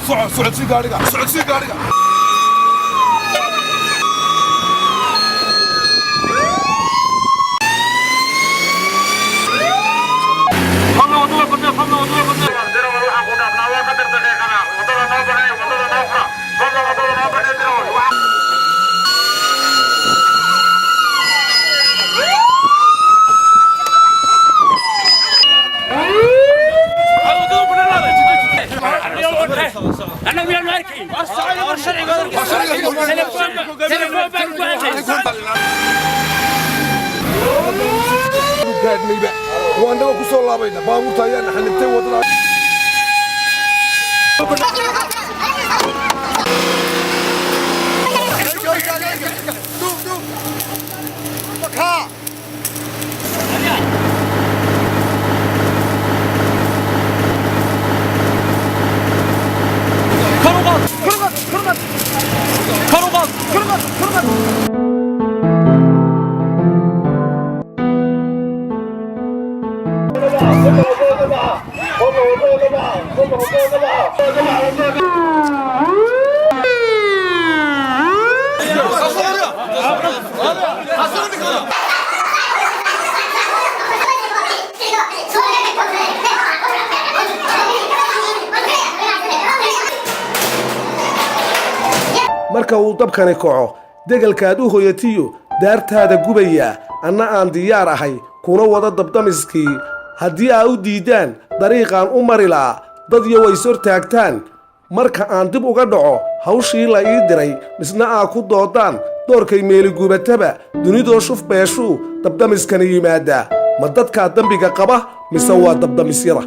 سعود سيجاريكا سعود سيجاريكا أنا من الماركين. وأنا وكسر الله بينا بامور تايان حنتي وضنا marka uu dabkani kaco degalkaad u hoyatiyo daartaada gubaya anna aan diyaar ahay kuna wada dabdamiskii haddii aa u diidaan dariiqaan u mari laa dad iyo way sor taagtaan marka aan dib uga dhaco hawshii la ii diray misna aa ku doodaan doorkay meeligubataba dunidoo shuf beeshuu dabdamiskani yimaaddaa ma dadkaa dembiga qaba mise waa dabdamisyada